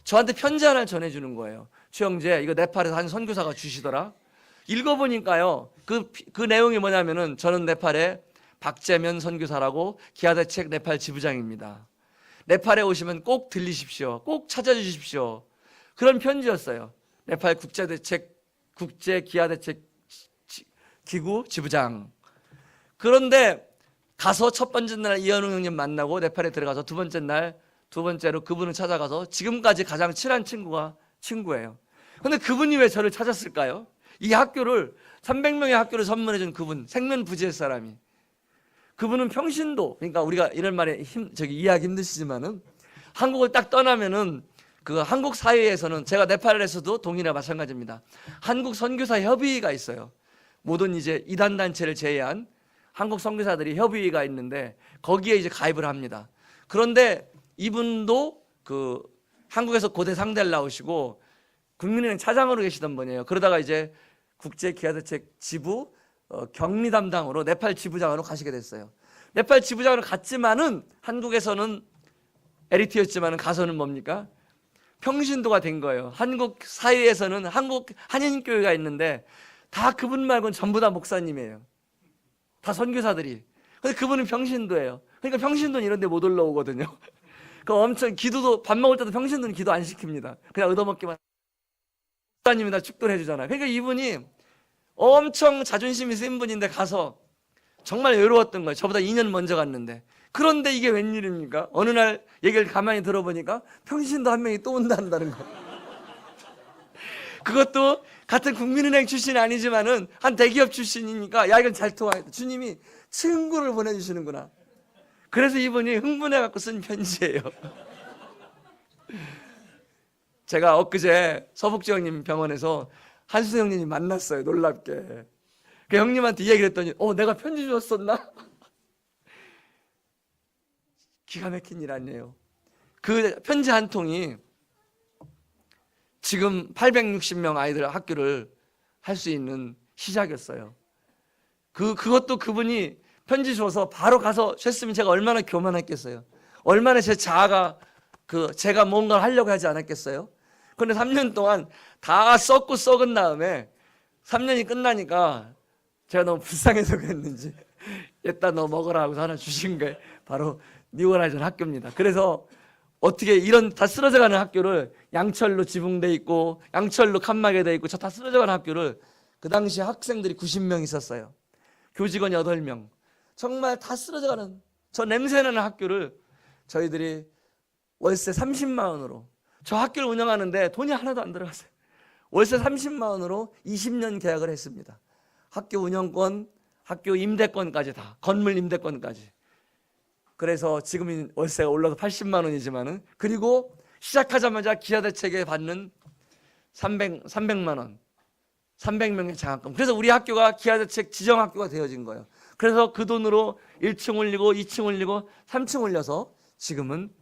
저한테 편지 하나를 전해주는 거예요. 최 형제, 이거 네팔에서 한 선교사가 주시더라. 읽어보니까요, 그 내용이 뭐냐면은 저는 네팔에 박재면 선교사라고 기아대책 네팔 지부장입니다. 네팔에 오시면 꼭 들리십시오. 꼭 찾아주십시오. 그런 편지였어요. 네팔 국제 기아대책 기구 지부장. 그런데 가서 첫 번째 날 이현웅 형님 만나고 네팔에 들어가서 두 번째로 그분을 찾아가서 지금까지 가장 친한 친구예요. 근데 그분이 왜 저를 찾았을까요? 이 학교를 300명의 학교를 선물해 준 그분, 생면부지의 사람이. 그분은 평신도, 그러니까 우리가 이런 말에 이해하기 힘드시지만은 한국을 딱 떠나면은 그 한국 사회에서는 제가 네팔에서도 동일하고 마찬가지입니다. 한국 선교사 협의회가 있어요. 모든 이제 이단 단체를 제외한 한국 선교사들이 협의회가 있는데 거기에 이제 가입을 합니다. 그런데 이분도 그 한국에서 고대 상대를 나오시고 국민은행 차장으로 계시던 분이에요. 그러다가 이제 국제 기아대책 지부 격리 담당으로 네팔 지부장으로 가시게 됐어요. 네팔 지부장으로 갔지만은 한국에서는 엘리트였지만은 가서는 뭡니까? 평신도가 된 거예요. 한국 사회에서는 한국 한인교회가 있는데 다 그분 말고는 전부 다 목사님이에요. 다 선교사들이. 근데 그분은 평신도예요. 그러니까 평신도는 이런 데 못 올라오거든요. 그 엄청 기도도 밥 먹을 때도 평신도는 기도 안 시킵니다. 그냥 얻어먹기만. 목사님이 다 축도를 해주잖아요. 그러니까 이분이 엄청 자존심이 센 분인데 가서 정말 외로웠던 거예요. 저보다 2년 먼저 갔는데. 그런데 이게 웬일입니까? 어느 날 얘기를 가만히 들어보니까 평신도 한 명이 또 온다는 거예요. 그것도 같은 국민은행 출신이 아니지만은 한 대기업 출신이니까 야 이건 잘 통하겠다. 주님이 친구를 보내주시는구나. 그래서 이분이 흥분해갖고 쓴 편지예요. 제가 엊그제 서북지형님 병원에서 한수 형님이 만났어요. 놀랍게. 그 형님한테 이야기를 했더니 내가 편지 주었었나? 기가 막힌 일 아니에요. 그 편지 한 통이 지금 860명 아이들 학교를 할 수 있는 시작이었어요. 그것도 그분이 편지 줘서 바로 가서 했으면 제가 얼마나 교만했겠어요. 얼마나 제 자아가 제가 뭔가를 하려고 하지 않았겠어요. 그런데 3년 동안 다 썩고 썩은 다음에 3년이 끝나니까 제가 너무 불쌍해서 그랬는지 얘따 너 먹어라 하고서 하나 주신 게 바로 뉴어라이전 학교입니다. 그래서 어떻게 이런 다 쓰러져가는 학교를 양철로 지붕돼 있고 양철로 칸막이 돼 있고 저 다 쓰러져가는 학교를 그 당시 학생들이 90명 있었어요. 교직원 8명. 정말 다 쓰러져가는 저 냄새나는 학교를 저희들이 월세 30만 원으로 저 학교를 운영하는데 돈이 하나도 안 들어갔어요. 월세 30만 원으로 20년 계약을 했습니다. 학교 운영권, 학교 임대권까지 다, 건물 임대권까지. 그래서 지금 월세가 올라서 80만 원이지만은 그리고 시작하자마자 기아대책에 받는 300만 원, 300명의 장학금. 그래서 우리 학교가 기아대책 지정학교가 되어진 거예요. 그래서 그 돈으로 1층 올리고 2층 올리고 3층 올려서 지금은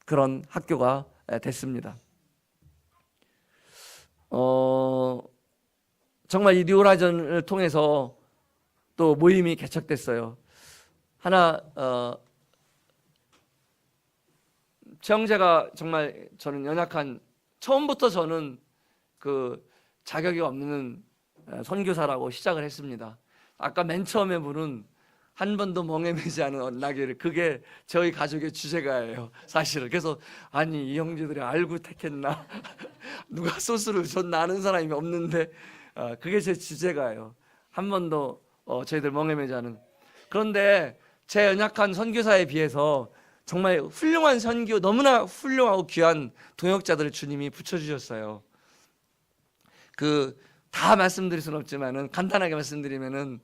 그런 학교가 됐습니다. 정말 이 뉴어라이전을 통해서 또 모임이 개척됐어요. 하나 최영재가 정말 저는 연약한 처음부터 저는 그 자격이 없는 선교사라고 시작을 했습니다. 아까 맨 처음에 부른 한 번도 멍에 매지 않은 언나기를 그게 저희 가족의 주제가예요. 사실은. 그래서 아니 이 형제들이 알고 택했나 누가 소스를 줬나 아는 사람이 없는데 그게 제 주제가예요. 한 번도 저희들 멍에 매지 않은. 그런데 제 연약한 선교사에 비해서 정말 훌륭한 선교, 너무나 훌륭하고 귀한 동역자들을 주님이 붙여주셨어요. 다 말씀드릴 수는 없지만은 간단하게 말씀드리면은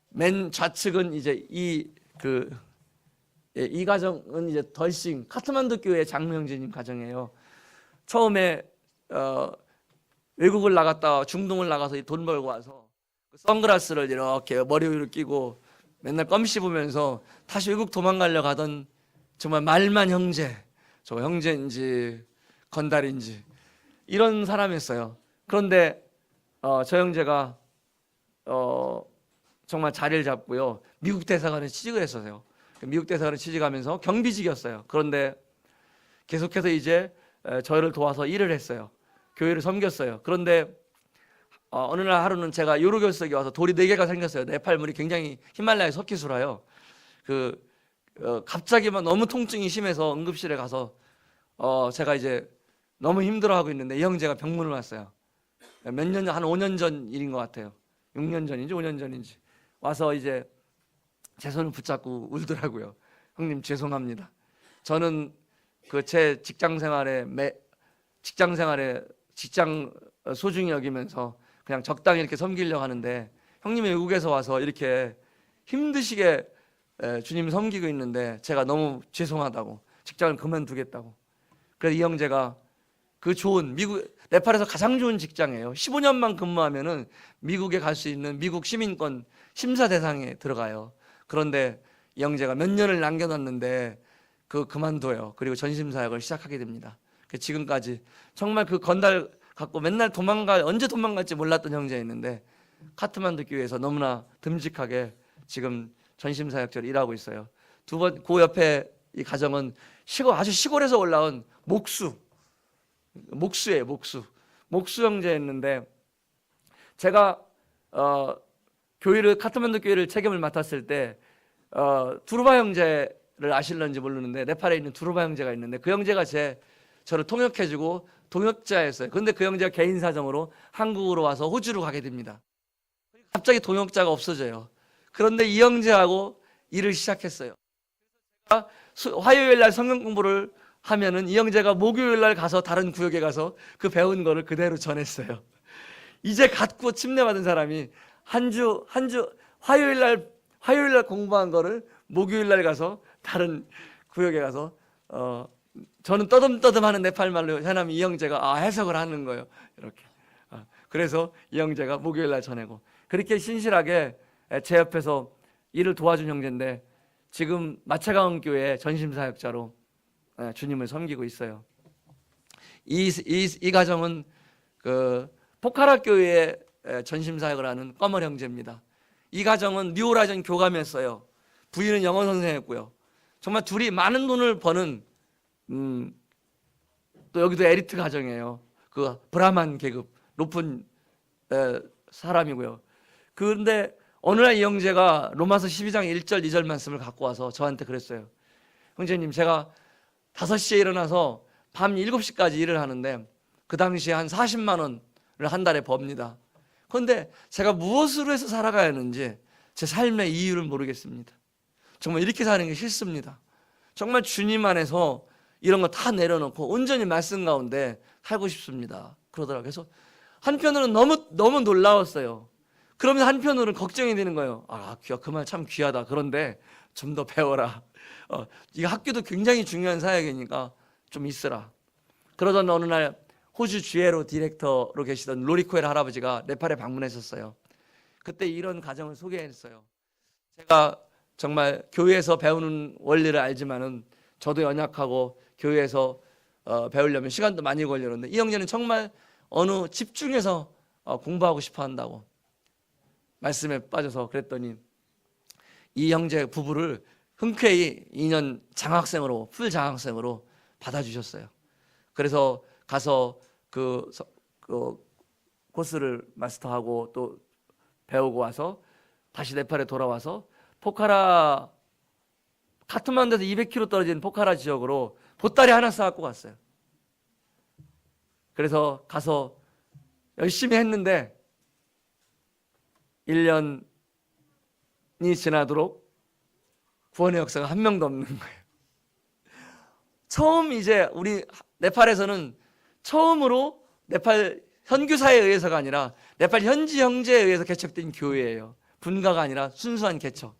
맨 좌측은 이제 이 가정은 이제 덜싱 카트만두 교회 장로 형제님 가정이에요. 처음에 외국을 나갔다 중동을 나가서 돈 벌고 와서 선글라스를 이렇게 머리 위로 끼고 맨날 껌 씹으면서 다시 외국 도망가려고 하던 정말 말만 형제, 저 형제인지 건달인지 이런 사람이었어요. 그런데 저 형제가 정말 자리를 잡고요. 미국 대사관에 취직을 했었어요. 미국 대사관에 취직하면서 경비직이었어요. 그런데 계속해서 이제 저를 도와서 일을 했어요. 교회를 섬겼어요. 그런데 어느 날 하루는 제가 요로결석이 와서 돌이 4개가 생겼어요. 네팔물이 굉장히 히말라야 석기수라요. 갑자기만 너무 통증이 심해서 응급실에 가서 제가 이제 너무 힘들어하고 있는데 이 형제가 병문을 왔어요. 몇 년, 한 5년 전 일인 것 같아요. 6년 전인지 5년 전인지 와서 이제 제 손을 붙잡고 울더라고요. 형님 죄송합니다. 저는 제 직장 소중히 여기면서 그냥 적당히 이렇게 섬기려고 하는데 형님이 외국에서 와서 이렇게 힘드시게 주님 섬기고 있는데 제가 너무 죄송하다고 직장을 그만두겠다고. 그래서 이 형제가 그 좋은 네팔에서 가장 좋은 직장이에요. 15년만 근무하면은 미국에 갈 수 있는 미국 시민권 심사 대상에 들어가요. 그런데 이 형제가 몇 년을 남겨놨는데 그만둬요. 그리고 전심 사역을 시작하게 됩니다. 지금까지 정말 건달 갖고 맨날 언제 도망갈지 몰랐던 형제였는데 카트만두 교회에서 너무나 듬직하게 지금 전심 사역자로 일하고 있어요. 그 옆에 이 가정은 아주 시골에서 올라온 목수예요. 목수 형제였는데 제가 카트만두 교회를 책임을 맡았을 때 두루바 형제를 아실런지 모르는데 네팔에 있는 두루바 형제가 있는데 그 형제가 저를 통역해주고 동역자였어요. 그런데 그 형제가 개인 사정으로 한국으로 와서 호주로 가게 됩니다. 갑자기 동역자가 없어져요. 그런데 이 형제하고 일을 시작했어요. 화요일 날 성경 공부를 하면은 이 형제가 목요일 날 가서 다른 구역에 가서 그 배운 거를 그대로 전했어요. 이제 갖고 침례 받은 사람이 화요일 날 공부한 거를 목요일 날 가서 다른 구역에 가서 저는 떠듬떠듬하는 네팔 말로 해나면 이 형제가 해석을 하는 거예요. 이렇게. 그래서 이 형제가 목요일 날 전하고 그렇게 신실하게 제 옆에서 일을 도와준 형제인데 지금 마차가운 교회 전심 사역자로 주님을 섬기고 있어요. 이 가정은 포카라 교회에 전심 사역을 하는 꺼머 형제입니다. 이 가정은 뉴오라전 교감이었어요. 부인은 영어 선생했고요. 정말 둘이 많은 돈을 버는 또 여기도 에리트 가정이에요. 브라만 계급 높은 사람이고요. 그런데 어느 날 이 형제가 로마서 12장 1절 2절 말씀을 갖고 와서 저한테 그랬어요. 형제님, 제가 5시에 일어나서 밤 7시까지 일을 하는데 그 당시에 한 40만 원을 한 달에 법니다. 그런데 제가 무엇으로 해서 살아가야 하는지 제 삶의 이유를 모르겠습니다. 정말 이렇게 사는 게 싫습니다. 정말 주님 안에서 이런 거 다 내려놓고 온전히 말씀 가운데 살고 싶습니다. 그러더라고요. 그래서 한편으로는 너무 놀라웠어요. 그러면 한편으로는 걱정이 되는 거예요. 그 말 참 귀하다. 그런데 좀 더 배워라. 이 학교도 굉장히 중요한 사역이니까 좀 있으라. 그러던 어느 날 호주 주에로 디렉터로 계시던 로리코엘 할아버지가 네팔에 방문했었어요. 그때 이런 가정을 소개했어요. 제가 정말 교회에서 배우는 원리를 알지만은 저도 연약하고 교회에서 배우려면 시간도 많이 걸리는데 이 형제는 정말 집중해서 공부하고 싶어 한다고 말씀에 빠져서 그랬더니 이 형제 부부를 흔쾌히 2년 풀 장학생으로 받아주셨어요. 그래서 가서 그 코스를 마스터하고 또 배우고 와서 다시 네팔에 돌아와서 카트만두에서 200km 떨어진 포카라 지역으로 보따리 하나 싸갖고 갔어요. 그래서 가서 열심히 했는데 1년이 지나도록 구원의 역사가 한 명도 없는 거예요. 처음 이제 우리 네팔에서는 처음으로 네팔 현교사에 의해서가 아니라 네팔 현지 형제에 의해서 개척된 교회예요. 분가가 아니라 순수한 개척.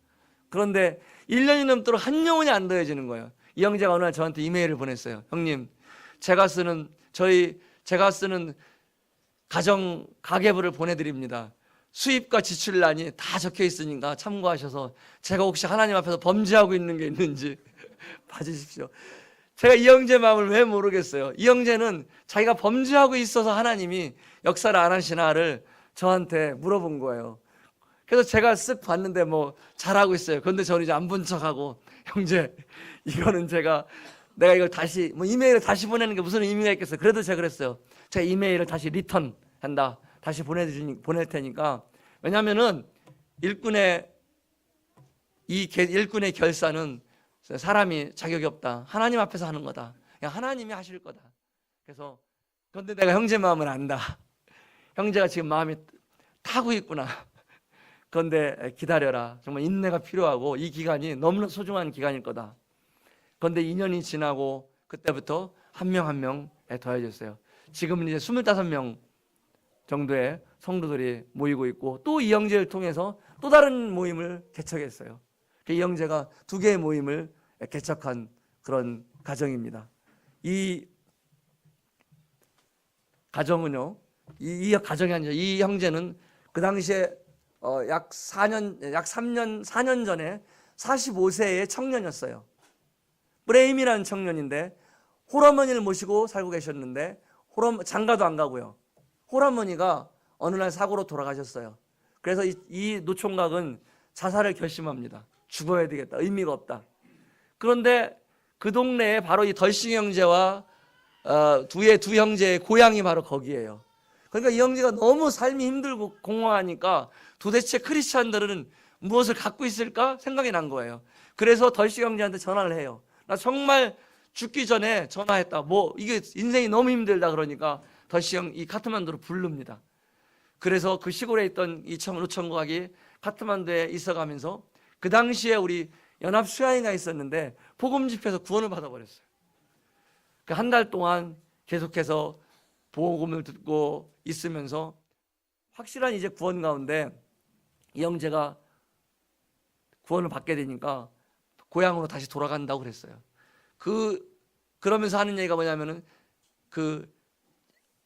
그런데 1년이 넘도록 한 영혼이 안 더해지는 거예요. 이 형제가 어느 날 저한테 이메일을 보냈어요. 형님, 제가 쓰는 가계부를 보내드립니다. 수입과 지출란이 다 적혀 있으니까 참고하셔서 제가 혹시 하나님 앞에서 범죄하고 있는 게 있는지 봐주십시오. 제가 이 형제 마음을 왜 모르겠어요. 이 형제는 자기가 범죄하고 있어서 하나님이 역사를 안 하시나를 저한테 물어본 거예요. 그래서 제가 쓱 봤는데 뭐 잘하고 있어요. 그런데 저는 이제 안 본 척하고 형제 이거는 내가 이걸 다시 뭐 이메일을 다시 보내는 게 무슨 의미가 있겠어요. 그래도 제가 그랬어요. 제가 이메일을 다시 리턴한다. 다시 보낼 테니까. 왜냐하면은 일꾼의 결사는 사람이 자격이 없다. 하나님 앞에서 하는 거다. 그냥 하나님이 하실 거다. 그래서 그런데 내가 형제 마음을 안다. 형제가 지금 마음이 타고 있구나. 그런데 기다려라. 정말 인내가 필요하고 이 기간이 너무나 소중한 기간일 거다. 그런데 2년이 지나고 그때부터 한 명 한 명 더해졌어요. 지금은 이제 25명 정도의 성도들이 모이고 있고 또 이 형제를 통해서 또 다른 모임을 개척했어요. 이 형제가 2개의 모임을 개척한 그런 가정입니다. 이 가정은요, 이 가정이 아니죠. 이 형제는 그 당시에 약 4년 전에 45세의 청년이었어요. 브레임이라는 청년인데 홀어머니를 모시고 살고 계셨는데 장가도 안 가고요. 홀어머니가 어느 날 사고로 돌아가셨어요. 그래서 이 노총각은 자살을 결심합니다. 죽어야 되겠다. 의미가 없다. 그런데 그 동네에 바로 이 덜싱 형제와 두 형제의 고향이 바로 거기에요. 그러니까 이 형제가 너무 삶이 힘들고 공허하니까 도대체 크리스찬들은 무엇을 갖고 있을까 생각이 난 거예요. 그래서 덜싱 형제한테 전화를 해요. 나 정말 죽기 전에 전화했다. 뭐 이게 인생이 너무 힘들다 그러니까 덜싱 이 카트만두로 부릅니다. 그래서 그 시골에 있던 이 노총각이 카트만두에 있어가면서 그 당시에 우리 연합 수야회가 있었는데 복음 집회에서 구원을 받아버렸어요. 그 한 달 동안 계속해서 복음을 듣고 있으면서 확실한 이제 구원 가운데 이 형제가 구원을 받게 되니까 고향으로 다시 돌아간다고 그랬어요. 그러면서 하는 얘기가 뭐냐면은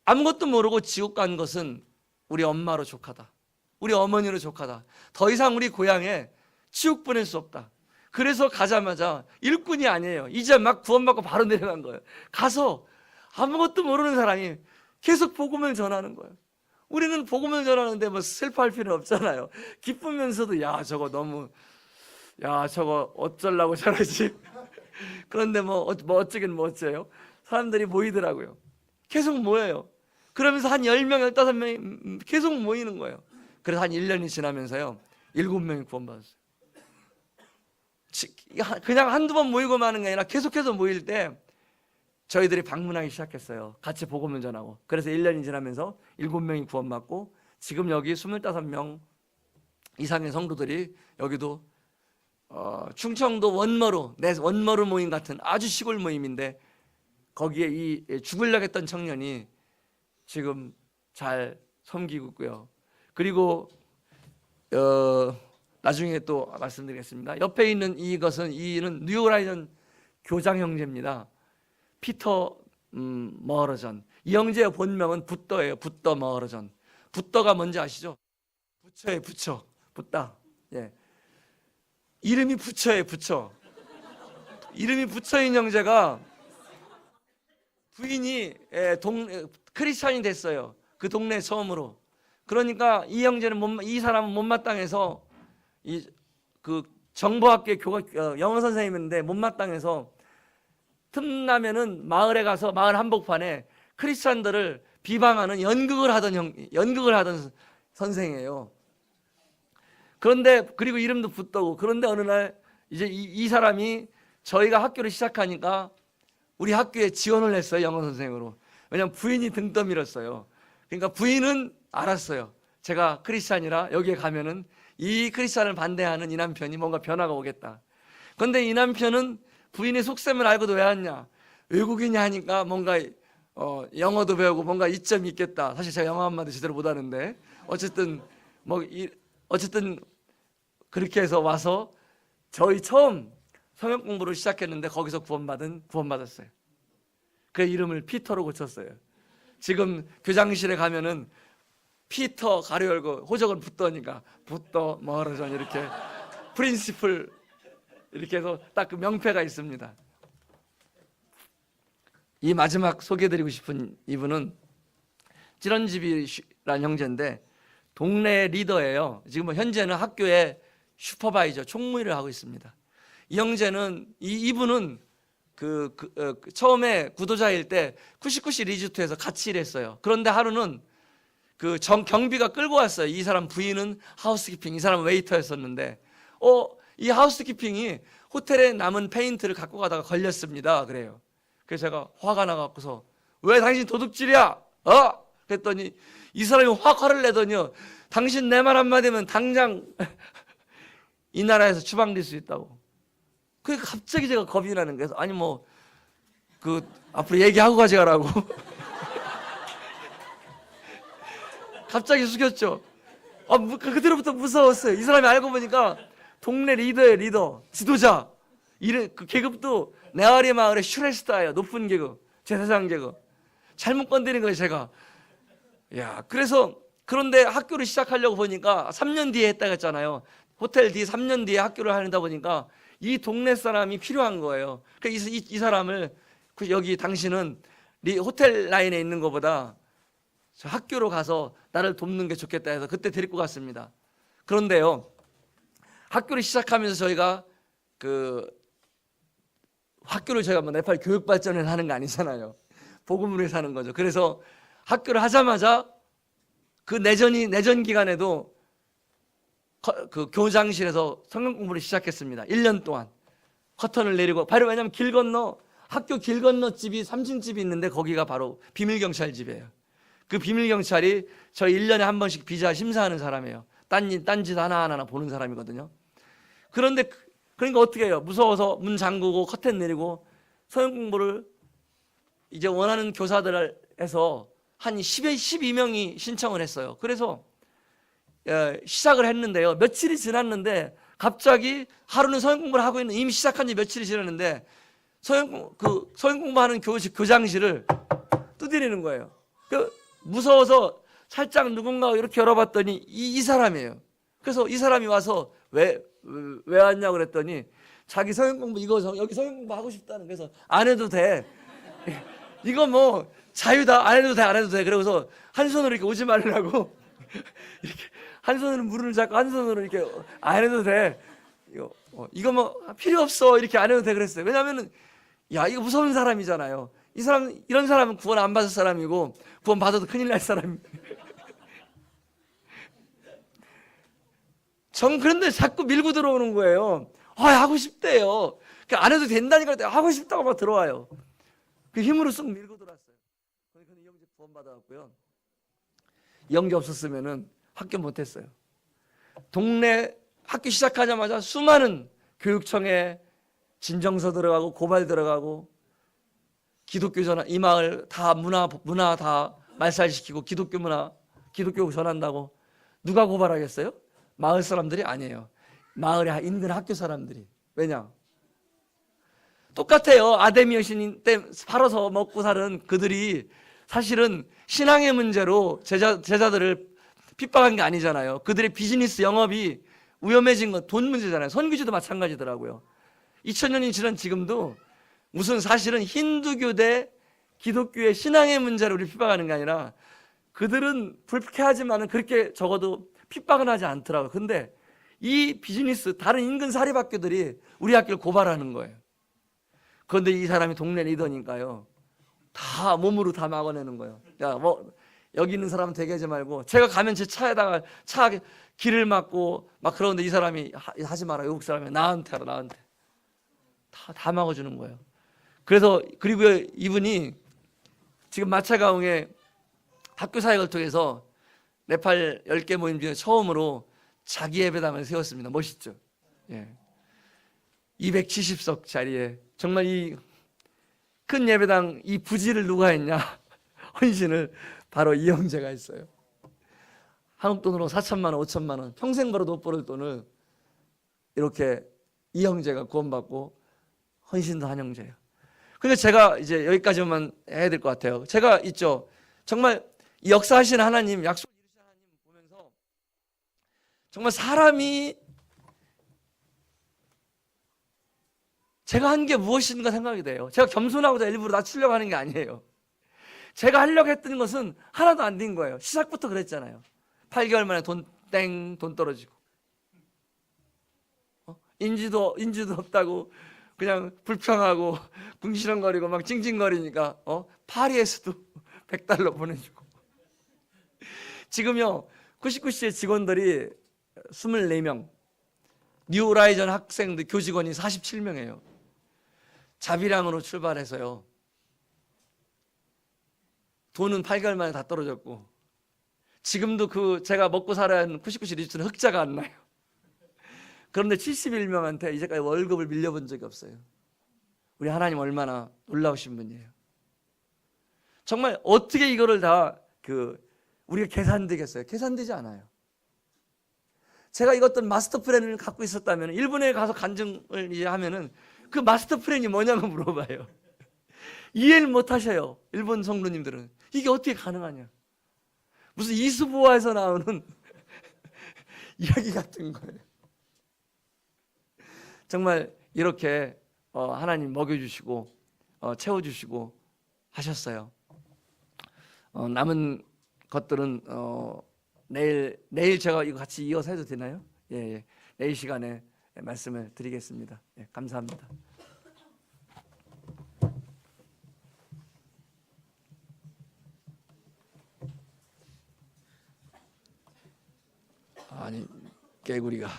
아무것도 모르고 지옥 간 것은 우리 엄마로 족하다. 우리 어머니로 족하다. 더 이상 우리 고향에 지옥 보낼 수 없다. 그래서 가자마자 일꾼이 아니에요. 이제 막 구원받고 바로 내려간 거예요. 가서 아무것도 모르는 사람이 계속 복음을 전하는 거예요. 우리는 복음을 전하는데 뭐 슬퍼할 필요는 없잖아요. 기쁘면서도 저거 어쩌려고 저러지. 그런데 뭐 어쩌긴 뭐 어째요. 사람들이 모이더라고요. 계속 모여요. 그러면서 한 10명, 15명이 계속 모이는 거예요. 그래서 한 1년이 지나면서요 7명이 구원받았어요. 그냥 한두 번 모이고 마는 게 아니라 계속해서 모일 때 저희들이 방문하기 시작했어요. 같이 복음을 전하고. 그래서 1년이 지나면서 7명이 구원받고 지금 여기 25명 이상의 성도들이 여기도 충청도 원머루 모임 같은 아주 시골 모임인데 거기에 이 죽으려고 했던 청년이 지금 잘 섬기고 있고요. 그리고 나중에 또 말씀드리겠습니다. 옆에 있는 이는 뉴호라이즌 교장 형제입니다. 피터 머러전. 이 형제의 본명은 붓더예요. 붓더 머러전. 붓더가 뭔지 아시죠? 부처예요. 붓다. 예. 이름이 부처예요. 부처. 이름이 부처인 형제가 부인이 크리스찬이 됐어요. 그 동네 처음으로. 그러니까 이 형제는 이 사람은 못마땅해서 그 정보학교 영어 선생님인데 못마땅해서 틈나면은 마을에 가서 마을 한복판에 크리스찬들을 비방하는 연극을 하던 선생이에요. 그런데 그리고 이름도 붙더고 그런데 어느 날 이제 이 사람이 저희가 학교를 시작하니까 우리 학교에 지원을 했어요. 영어 선생으로. 왜냐하면 부인이 등 떠밀었어요. 그러니까 부인은 알았어요. 제가 크리스찬이라 여기에 가면은 이 크리스찬을 반대하는 이 남편이 뭔가 변화가 오겠다. 그런데 이 남편은 부인의 속셈을 알고도 왜 왔냐? 외국인이 하니까 뭔가 영어도 배우고 뭔가 이점이 있겠다. 사실 제가 영어 한마디 제대로 못하는데 어쨌든 그렇게 해서 와서 저희 처음 성역 공부를 시작했는데 거기서 구원받았어요. 그 이름을 피터로 고쳤어요. 지금 교장실에 가면은 피터 가로 열고 호적은 붓더니까 붓더 머러전 이렇게 프린시플 이렇게 해서 딱 그 명패가 있습니다. 이 마지막 소개해드리고 싶은 이분은 찌런집이라는 형제인데 동네 리더예요. 지금 현재는 학교에 슈퍼바이저 총무일을 하고 있습니다. 이 형제는 이분은 처음에 구도자일 때 99시 리조트에서 같이 일했어요. 그런데 하루는 경비가 끌고 왔어요. 이 사람 부인은 하우스키핑, 이 사람은 웨이터였었는데 이 하우스키핑이 호텔에 남은 페인트를 갖고 가다가 걸렸습니다. 그래요. 그래서 제가 화가 나갖고서 왜 당신 도둑질이야? 그랬더니 이 사람이 확 화를 내더니요. 당신 내 말 한마디면 당장 이 나라에서 추방될 수 있다고. 그게 갑자기 제가 겁이 나는 거예요. 아니 앞으로 얘기하고 가져가라고. 갑자기 숙였죠. 그때부터 무서웠어요. 이 사람이 알고 보니까 동네 리더예요. 리더, 지도자. 그 계급도 네아리 마을의 슈레스타예요. 높은 계급, 제사장 계급. 잘못 건드린 거예요, 제가. 그런데 학교를 시작하려고 보니까 3년 뒤에 했다고 했잖아요. 호텔 뒤 3년 뒤에 학교를 하려다 보니까 이 동네 사람이 필요한 거예요. 그러니까 이 사람을 여기 당신은 호텔 라인에 있는 것보다 저 학교로 가서 나를 돕는 게 좋겠다 해서 그때 데리고 갔습니다. 그런데요, 학교를 시작하면서 저희가 학교를 저희가 네팔 교육 발전을 하는 거 아니잖아요. 복음을 위해서 하는 거죠. 그래서 학교를 하자마자 내전 기간에도 교장실에서 성경 공부를 시작했습니다. 1년 동안 커튼을 내리고, 바로 왜냐하면 학교 길 건너 집이 3층 집이 있는데 거기가 바로 비밀경찰 집이에요. 그 비밀경찰이 저희 1년에 한 번씩 비자 심사하는 사람이에요. 딴짓 하나하나 보는 사람이거든요. 그러니까 어떻게 해요? 무서워서 문 잠그고 커튼 내리고 성경 공부를 이제 원하는 교사들에서 한 12명이 신청을 했어요. 그래서 시작을 했는데요. 며칠이 지났는데 갑자기 하루는 성경 공부를 하고 있는, 이미 시작한 지 며칠이 지났는데 성경 공부하는 교장실을 두드리는 거예요. 무서워서 살짝 누군가 이렇게 열어봤더니 이 사람이에요. 그래서 이 사람이 와서 왜 왔냐고 그랬더니 자기 성경 공부 여기 성경 공부 하고 싶다는, 그래서 안 해도 돼. 이거 자유다. 안 해도 돼. 그러고서 한 손으로 이렇게 오지 말라고 이렇게 한 손으로 무릎을 잡고 한 손으로 이렇게 안 해도 돼. 이거 필요 없어. 이렇게 안 해도 돼 그랬어요. 왜냐면은 이거 무서운 사람이잖아요. 이런 사람은 구원 안 받을 사람이고 구원 받아도 큰일 날 사람. 그런데 자꾸 밀고 들어오는 거예요. 하고 싶대요. 안 해도 된다니까 하고 싶다고 막 들어와요. 그 힘으로 쑥 밀고 들어왔어요. 그러니까 이 형제 구원 받아왔고요. 이 형제 없었으면은 학교 못했어요. 동네 학교 시작하자마자 수많은 교육청에 진정서 들어가고 고발 들어가고 기독교 전환, 이 마을 다 문화 다 말살시키고 기독교 전한다고. 누가 고발하겠어요? 마을 사람들이 아니에요. 마을에 인근 학교 사람들이. 왜냐? 똑같아요. 아데미 여신 때 팔아서 먹고 사는 그들이 사실은 신앙의 문제로 제자들을 핍박한 게 아니잖아요. 그들의 비즈니스 영업이 위험해진 건 돈 문제잖아요. 선교지도 마찬가지더라고요. 2000년이 지난 지금도 무슨 사실은 힌두교 대 기독교의 신앙의 문제로 우리 핍박하는 게 아니라 그들은 불쾌하지만은 그렇게 적어도 핍박은 하지 않더라고요. 근데 이 비즈니스 다른 인근 사립학교들이 우리 학교를 고발하는 거예요. 그런데 이 사람이 동네 리더니까요, 다 몸으로 다 막아내는 거예요. 여기 있는 사람은 되게 하지 말고, 제가 가면 제 차에다가 길을 막고 막 그러는데 이 사람이 하지 마라. 외국 사람이 나한테 하라. 나한테 다 막아주는 거예요. 그리고 이분이 지금 마차가웅에 학교 사역을 통해서 네팔 10개 모임 중에 처음으로 자기 예배당을 세웠습니다. 멋있죠? 270석 자리에 정말 이 큰 예배당, 이 부지를 누가 했냐? 헌신을 바로 이 형제가 했어요. 한국 돈으로 4천만 원, 5천만 원, 평생 벌어도 못 벌을 돈을 이렇게 이 형제가 구원받고 헌신도 한 형제예요. 근데 제가 이제 여기까지만 해야 될 것 같아요. 제가 있죠, 정말 이 역사하시는 하나님, 약속 이루시는 하나님 보면서 정말 사람이 제가 한 게 무엇인가 생각이 돼요. 제가 겸손하고자 일부러 낮추려고 하는 게 아니에요. 제가 하려고 했던 것은 하나도 안 된 거예요. 시작부터 그랬잖아요. 8개월 만에 돈 떨어지고, 인지도 없다고 그냥 불평하고 궁시렁거리고 막 찡찡거리니까 파리에서도 $100 보내주고. 지금요 99시의 직원들이 24명, 뉴 호라이즌 학생들 교직원이 47명이에요. 자비량으로 출발해서요. 돈은 8개월 만에 다 떨어졌고, 지금도 그 제가 먹고 살아야 하는 99시 리조트는 흑자가 안 나요. 그런데 71명한테 이제까지 월급을 밀려본 적이 없어요. 우리 하나님 얼마나 놀라우신 분이에요. 정말 어떻게 이거를 다 우리가 계산되겠어요? 계산되지 않아요. 제가 이것들 마스터 플랜을 갖고 있었다면 일본에 가서 간증을 이제 하면은 그 마스터 플랜이 뭐냐고 물어봐요. 이해를 못 하셔요. 일본 성도님들은. 이게 어떻게 가능하냐. 무슨 이수보화에서 나오는 이야기 같은 거예요. 정말 이렇게 하나님 먹여주시고 채워주시고 하셨어요. 남은 것들은 내일 제가 이거 같이 이어서 해도 되나요? 예. 내일 시간에 말씀을 드리겠습니다. 예, 감사합니다. 아니, 개구리가